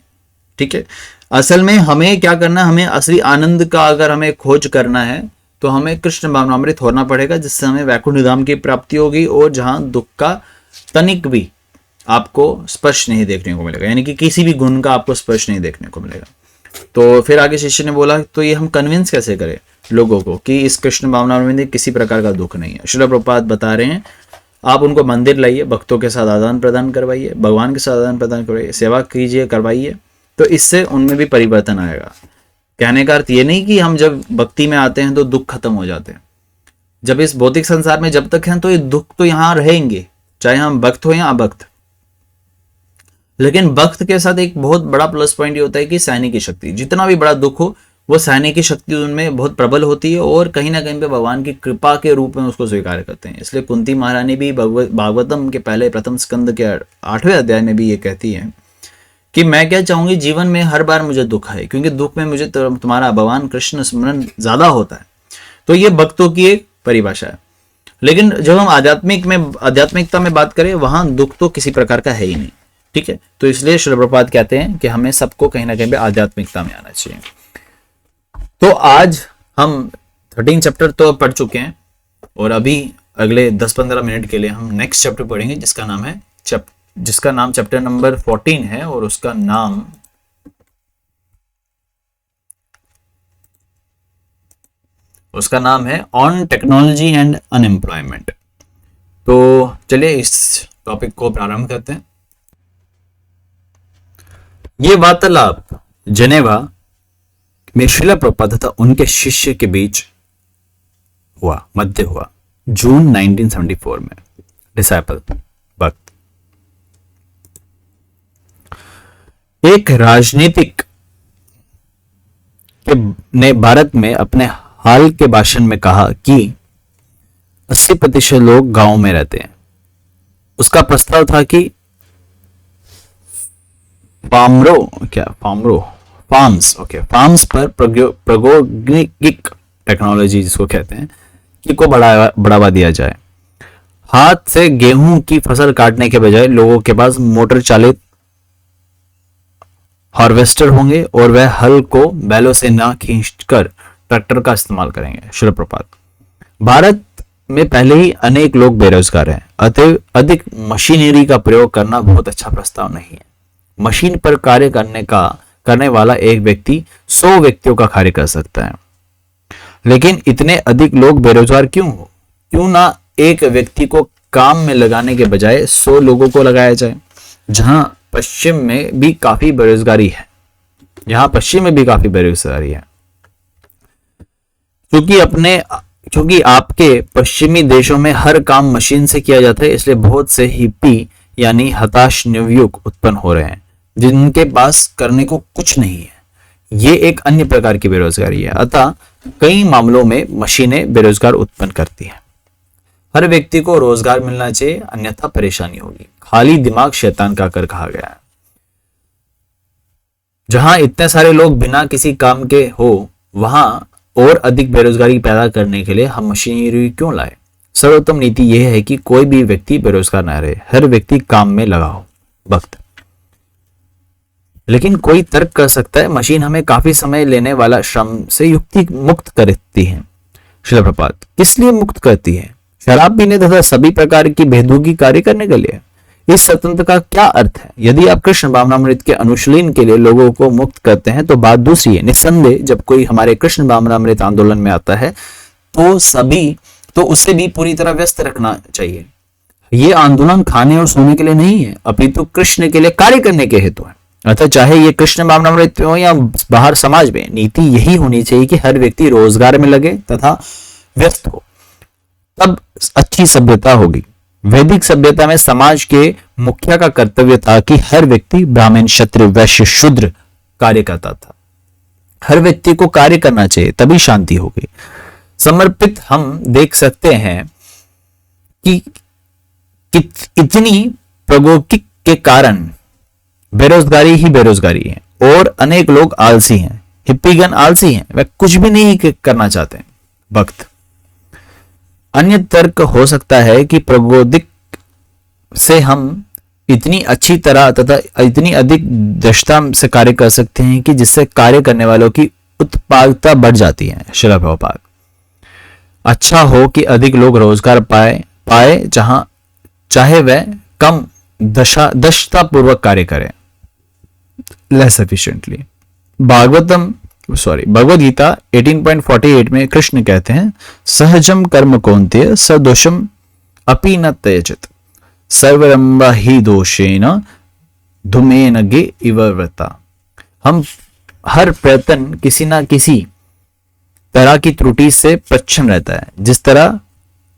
ठीक है, असल में हमें क्या करना, हमें असली आनंद का अगर हमें खोज करना है तो हमें कृष्ण भावनामृत होना पड़ेगा, जिससे हमें वैकुंठ धाम की प्राप्ति होगी और जहां दुख का तनिक भी आपको स्पर्श नहीं देखने को मिलेगा, यानी कि किसी भी गुण का आपको स्पर्श नहीं देखने को मिलेगा। तो फिर आगे शिष्य ने बोला तो ये हम कन्विंस कैसे करें लोगों को कि इस कृष्ण भावनामृत में किसी प्रकार का दुख नहीं है? श्रील प्रभुपाद बता रहे हैं आप उनको मंदिर लाइए, भक्तों के साथ आदान प्रदान करवाइए, भगवान के साथ आदान प्रदान करवाइए, सेवा कीजिए, करवाइए, तो इससे उनमें भी परिवर्तन आएगा। कहने का अर्थ ये नहीं कि हम जब भक्ति में आते हैं तो दुख खत्म हो जाते हैं। जब इस भौतिक संसार में जब तक हैं तो ये दुख तो यहाँ रहेंगे, चाहे हम भक्त हो या अभक्त। लेकिन भक्त के साथ एक बहुत बड़ा प्लस पॉइंट ये होता है कि सहने की शक्ति, जितना भी बड़ा दुख हो वो सहने की शक्ति उनमें बहुत प्रबल होती है और कहीं ना कहीं पे भगवान की कृपा के रूप में उसको स्वीकार करते हैं। इसलिए कुंती महारानी भी भागवतम के पहले प्रथम स्कंद के 8वें अध्याय में भी ये कहती है कि मैं क्या चाहूंगी जीवन में हर बार मुझे दुख है, क्योंकि दुख में मुझे तुम्हारा भगवान कृष्ण स्मरण ज्यादा होता है। तो ये भक्तों की एक परिभाषा है। लेकिन जब हम आध्यात्मिकता में बात करें, वहां दुख तो किसी प्रकार का है ही नहीं। ठीक है, तो इसलिए श्रील प्रभुपाद कहते हैं कि हमें सबको कहीं ना कहीं पे आध्यात्मिकता में आना चाहिए। तो आज हम 13 चैप्टर तो पढ़ चुके हैं और अभी अगले 10-15 मिनट के लिए हम नेक्स्ट चैप्टर पढ़ेंगे जिसका नाम चैप्टर नंबर 14 है और उसका नाम है ऑन टेक्नोलॉजी एंड अनएम्प्लॉयमेंट। तो चलिए इस टॉपिक को प्रारंभ करते हैं। ये वार्तालाप जनेवा में श्रील प्रभुपाद तथा उनके शिष्य के बीच मध्य हुआ जून 1974 में। डिसाइपल भक्त, एक राजनीतिक ने भारत में अपने हाल के भाषण में कहा कि 80% लोग गांव में रहते हैं। उसका प्रस्ताव था कि फार्म्स पर प्रौद्योगिक टेक्नोलॉजी जिसको कहते हैं कि को बढ़ावा दिया जाए। हाथ से गेहूं की फसल काटने के बजाय लोगों के पास मोटर चालित हार्वेस्टर होंगे और वह हल को बैलों से ना खींचकर ट्रैक्टर का इस्तेमाल करेंगे। श्रील प्रपात। भारत में पहले ही अनेक लोग बेरोजगार हैं, अतः अधिक मशीनरी का प्रयोग करना बहुत अच्छा प्रस्ताव नहीं है। मशीन पर कार्य करने वाला एक व्यक्ति 100 व्यक्तियों का कार्य कर सकता है, लेकिन इतने अधिक लोग बेरोजगार क्यों हो? क्यों ना एक व्यक्ति को काम में लगाने के बजाय 100 लोगों को लगाया जाए। जहां पश्चिम में भी काफी बेरोजगारी है, क्योंकि आपके पश्चिमी देशों में हर काम मशीन से किया जाता है, इसलिए बहुत से हिप्पी यानी हताश नवयुवक उत्पन्न हो रहे हैं जिनके पास करने को कुछ नहीं है। ये एक अन्य प्रकार की बेरोजगारी है। अतः कई मामलों में मशीनें बेरोजगार उत्पन्न करती हैं। हर व्यक्ति को रोजगार मिलना चाहिए, अन्यथा परेशानी होगी। खाली दिमाग शैतान का कर कहा गया है। जहां इतने सारे लोग बिना किसी काम के हो, वहां और अधिक बेरोजगारी पैदा करने के लिए हम मशीनरी क्यों लाए? सर्वोत्तम नीति यह है कि कोई भी व्यक्ति बेरोजगार ना रहे, हर व्यक्ति काम में लगा हो। वक्त। लेकिन कोई तर्क कर सकता है मशीन हमें काफी समय लेने वाला श्रम से युक्ति मुक्त करती है। श्रील प्रपात। किस लिए मुक्त करती है? शराब पीने तथा सभी प्रकार की बेहूदगी कार्य करने के लिए। इस स्वतंत्रता का क्या अर्थ है? यदि आप कृष्ण भावनामृत के अनुशीलन के लिए लोगों को मुक्त करते हैं तो बात दूसरी है। निस्संदेह जब कोई हमारे कृष्ण भावनामृत आंदोलन में आता है तो उसे भी पूरी तरह व्यस्त रखना चाहिए। ये आंदोलन खाने और सोने के लिए नहीं है, अपितु कृष्ण के लिए कार्य करने के हेतु है। अतः चाहे ये कृष्ण भावनामृत हो या बाहर समाज में, नीति यही होनी चाहिए कि हर व्यक्ति रोजगार में लगे तथा व्यस्त हो, तब अच्छी सभ्यता होगी। वैदिक सभ्यता में समाज के मुखिया का कर्तव्य था कि हर व्यक्ति ब्राह्मण, क्षत्रिय, वैश्य, शूद्र कार्य करता था। हर व्यक्ति को कार्य करना चाहिए, तभी शांति होगी। समर्पित हम देख सकते हैं कि इतनी प्रौद्योगिकी के कारण बेरोजगारी ही बेरोजगारी है और अनेक लोग आलसी हैं। हिप्पीगण आलसी हैं, वे कुछ भी नहीं करना चाहते। वक्त। अन्य तर्क हो सकता है कि प्रौद्योगिकी से हम इतनी अच्छी तरह तथा इतनी अधिक दक्षता से कार्य कर सकते हैं कि जिससे कार्य करने वालों की उत्पादकता बढ़ जाती है। श्रील प्रभुपाद। अच्छा हो कि अधिक लोग रोजगार पाए जहां चाहे वह कम दक्षता पूर्वक कार्य करें, लेस एफिशिएंटली। भगवद गीता 18.48 में कृष्ण कहते हैं, सहजम कर्म कौन्तेय सदोषम अपि न त्यजेत सर्वरंभ ही दोषेन धूमेन गे इव व्रता। हम हर प्रयत्न किसी ना किसी तरह की त्रुटि से प्रच्छन्न रहता है, जिस तरह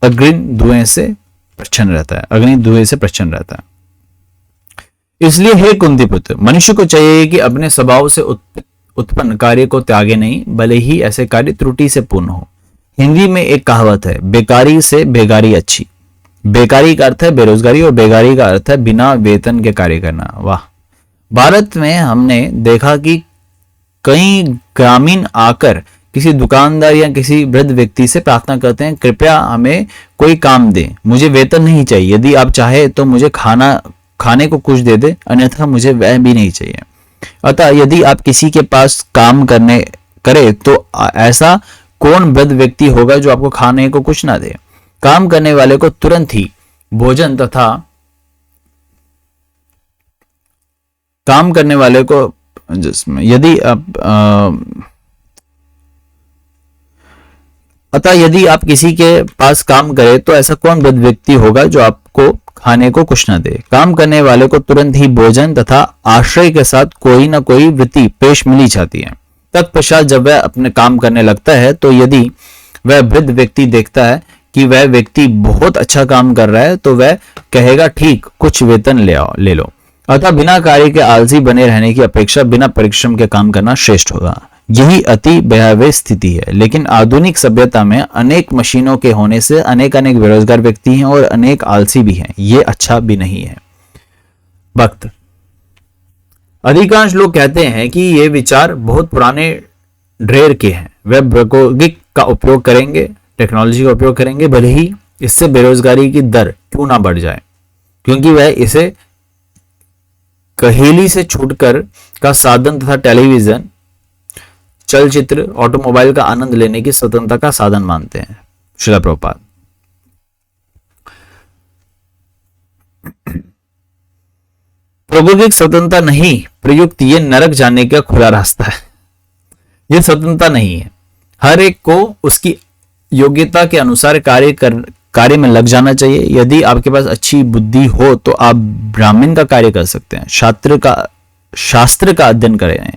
अग्नि धुएं से प्रच्छन्न रहता है। इसलिए हे कुंती पुत्र, मनुष्य को चाहिए कि अपने स्वभाव से उत्पन्न कार्य को त्यागे नहीं, भले ही ऐसे कार्य त्रुटि से पूर्ण हो। हिंदी में एक कहावत है, बेकारी से बेगारी अच्छी। बेकारी का अर्थ है बेरोजगारी और बेगारी का अर्थ है बिना वेतन के कार्य करना। वाह। भारत में हमने देखा कि कई ग्रामीण आकर किसी दुकानदार या किसी वृद्ध व्यक्ति से प्रार्थना करते हैं, कृपया हमें कोई काम दे, मुझे वेतन नहीं चाहिए, यदि आप चाहे तो मुझे खाने को कुछ दे दे, अन्यथा मुझे वह भी नहीं चाहिए। अतः यदि आप किसी के पास काम करे तो ऐसा कौन वृद्ध व्यक्ति होगा जो आपको खाने को कुछ ना दे? काम करने वाले को तुरंत ही भोजन तथा काम करने वाले को यदि आप किसी के पास काम करें तो ऐसा कौन वृद्ध व्यक्ति होगा जो आपको खाने को कुछ न दे? काम करने वाले को तुरंत ही भोजन तथा आश्रय के साथ कोई ना कोई वृत्ति पेश मिली जाती है। तत्पश्चात जब वह अपने काम करने लगता है तो यदि वह वृद्ध व्यक्ति देखता है कि वह व्यक्ति बहुत अच्छा काम कर रहा है तो वह कहेगा, ठीक, कुछ वेतन ले लो। अतः बिना कार्य के आलसी बने रहने की अपेक्षा बिना परिश्रम के काम करना श्रेष्ठ होगा। यही अति भयावह स्थिति है। लेकिन आधुनिक सभ्यता में अनेक मशीनों के होने से अनेक बेरोजगार व्यक्ति हैं और अनेक आलसी भी हैं। ये अच्छा भी नहीं है। वक्त। अधिकांश लोग कहते हैं कि ये विचार बहुत पुराने ढेर के हैं। वे प्रौद्योगिकी का उपयोग करेंगे, टेक्नोलॉजी का उपयोग करेंगे, भले ही इससे बेरोजगारी की दर क्यों ना बढ़ जाए, क्योंकि वह इसे कहेली से छूटकर का साधन तथा टेलीविजन, चलचित्र, ऑटोमोबाइल का आनंद लेने की स्वतंत्रता का साधन मानते हैं। श्रील प्रभुपाद। प्रभु की स्वतंत्रता नहीं प्रयुक्त ये नरक जाने का खुला रास्ता है। ये स्वतंत्रता नहीं है। हर एक को उसकी योग्यता के अनुसार कार्य में लग जाना चाहिए। यदि आपके पास अच्छी बुद्धि हो तो आप ब्राह्मण का कार्य कर सकते हैं, शास्त्र का अध्ययन करें,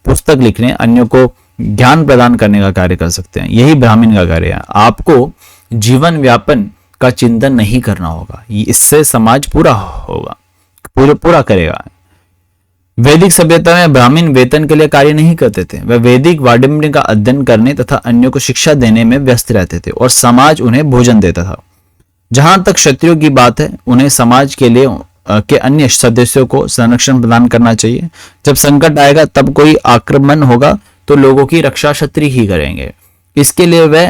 पुस्तक लिखने, अन्यों को ज्ञान प्रदान करने का कार्य कर सकते हैं। यही ब्राह्मण का कार्य है। आपको जीवन व्यापन का चिंतन नहीं करना होगा, इससे समाज पूरा होगा, पूरा करेगा। वैदिक सभ्यता में ब्राह्मण वेतन के लिए कार्य नहीं करते थे। वे वैदिक वाणिज्य का अध्ययन करने तथा अन्यों को शिक्षा देने में व्यस्त रहते थे और समाज उन्हें भोजन देता था। जहां तक क्षत्रियों की बात है, उन्हें समाज के लिए के अन्य सदस्यों को संरक्षण प्रदान करना चाहिए। जब संकट आएगा, तब कोई आक्रमण होगा तो लोगों की रक्षा क्षत्रिय ही करेंगे। इसके लिए वे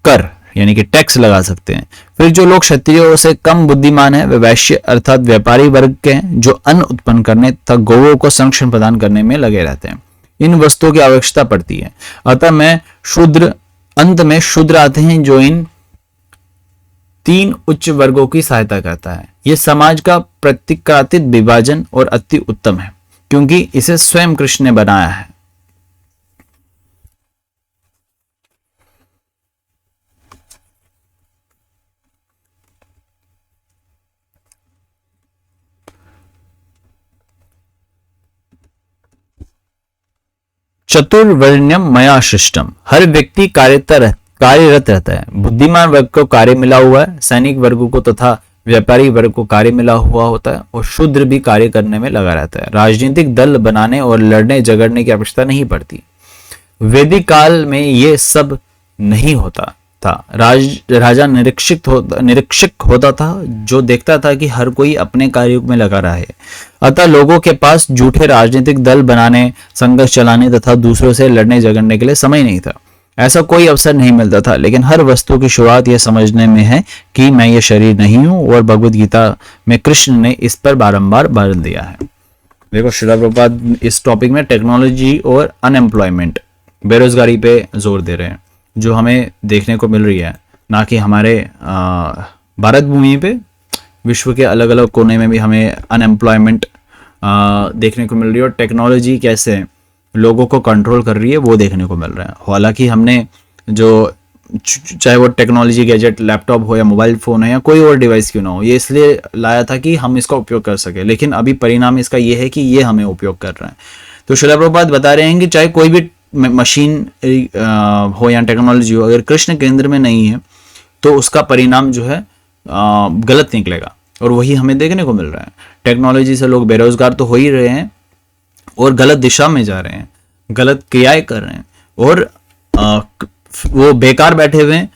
कर यानी कि टैक्स लगा सकते हैं। फिर जो लोग क्षत्रियों से कम बुद्धिमान हैं, वे वैश्य अर्थात व्यापारी वर्ग के हैं, जो अन्न उत्पन्न करने तथा गौओं को संरक्षण प्रदान करने में लगे रहते हैं। इन वस्तुओं की आवश्यकता पड़ती है। अतः अंत में शूद्र आते हैं, जो इन 3 उच्च वर्गों की सहायता करता है। यह समाज का प्रतीकात्मक विभाजन और अति उत्तम है, क्योंकि इसे स्वयं कृष्ण ने बनाया है। चतुर्वर्ण्यम मया सृष्टम। हर व्यक्ति कार्यरत रहता है। बुद्धिमान वर्ग को कार्य मिला हुआ है, सैनिक वर्ग को तथा व्यापारी वर्ग को कार्य मिला हुआ होता है, और शूद्र भी कार्य करने में लगा रहता है। राजनीतिक दल बनाने और लड़ने झगड़ने की आवश्यकता नहीं पड़ती। वैदिक काल में ये सब नहीं होता था। राजा निरीक्षक होता था, जो देखता था कि हर कोई अपने कार्यों में लगा रहा है। अतः लोगों के पास झूठे राजनीतिक दल बनाने, संघर्ष चलाने तथा दूसरों से लड़ने झगड़ने के लिए समय नहीं था। ऐसा कोई अवसर नहीं मिलता था। लेकिन हर वस्तु की शुरुआत यह समझने में है कि मैं ये शरीर नहीं हूं, और भगवद गीता में कृष्ण ने इस पर बारंबार बल दिया है। देखो, श्रील प्रभुपाद इस टॉपिक में टेक्नोलॉजी और अनएम्प्लॉयमेंट, बेरोजगारी पे जोर दे रहे हैं, जो हमें देखने को मिल रही है, ना कि हमारे भारत भूमि पे, विश्व के अलग अलग कोने में भी हमें अनएम्प्लॉयमेंट देखने को मिल रही है, और टेक्नोलॉजी कैसे लोगों को कंट्रोल कर रही है वो देखने को मिल रहा है। हालांकि हमने जो, चाहे वो टेक्नोलॉजी गैजेट, लैपटॉप हो या मोबाइल फ़ोन है या कोई और डिवाइस क्यों ना हो, ये इसलिए लाया था कि हम इसका उपयोग कर सके, लेकिन अभी परिणाम इसका ये है कि ये हमें उपयोग कर रहा है। तो श्रील प्रभुपाद बता रहे हैं कि चाहे कोई भी मशीन हो या टेक्नोलॉजी हो, अगर कृष्ण केंद्र में नहीं है तो उसका परिणाम जो है गलत निकलेगा, और वही हमें देखने को मिल रहा है। टेक्नोलॉजी से लोग बेरोजगार तो हो ही रहे हैं और गलत दिशा में जा रहे हैं, गलत क्रियाएं कर रहे हैं, और वो बेकार बैठे हुए हैं,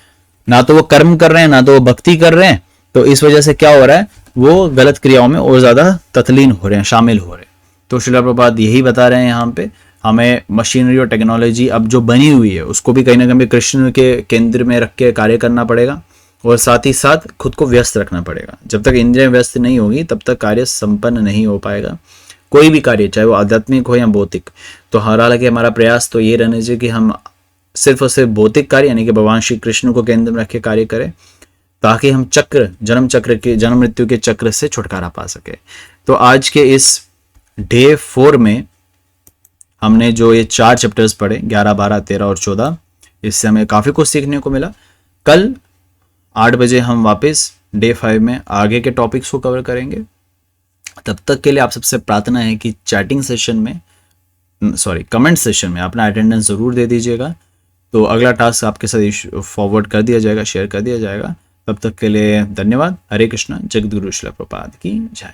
ना तो वो कर्म कर रहे हैं ना तो वो भक्ति कर रहे हैं। तो इस वजह से क्या हो रहा है, वो गलत क्रियाओं में और ज्यादा तत्लीन हो रहे हैं, शामिल हो रहे हैं। तो श्रील प्रभुपाद यही बता रहे हैं यहाँ पे, हमें मशीनरी और टेक्नोलॉजी अब जो बनी हुई है उसको भी कहीं ना कहीं कृष्ण के केंद्र में रख के कार्य करना पड़ेगा, और साथ ही साथ खुद को व्यस्त रखना पड़ेगा। जब तक इंद्रियां व्यस्त नहीं होगी तब तक कार्य संपन्न नहीं हो पाएगा। कोई भी कार्य, चाहे वो आध्यात्मिक हो या भौतिक। तो हालांकि हमारा प्रयास तो ये रहना चाहिए कि हम सिर्फ और सिर्फ भौतिक कार्य यानी कि भगवान श्री कृष्ण को केंद्र में रख के कार्य करें, ताकि हम जन्म मृत्यु के चक्र से छुटकारा पा सके। तो आज के इस डे 4 में हमने जो ये 4 चैप्टर्स पढ़े, 11, 12, 13 और 14, इससे हमें काफ़ी कुछ सीखने को मिला। कल 8 बजे हम वापस डे 5 में आगे के टॉपिक्स को कवर करेंगे। तब तक के लिए आप सबसे प्रार्थना है कि कमेंट सेशन में अपना अटेंडेंस ज़रूर दे दीजिएगा। तो अगला टास्क आपके साथ फॉरवर्ड कर दिया जाएगा, शेयर कर दिया जाएगा। तब तक के लिए धन्यवाद। हरे कृष्णा। जगद्गुरु श्रील प्रभुपाद की जय।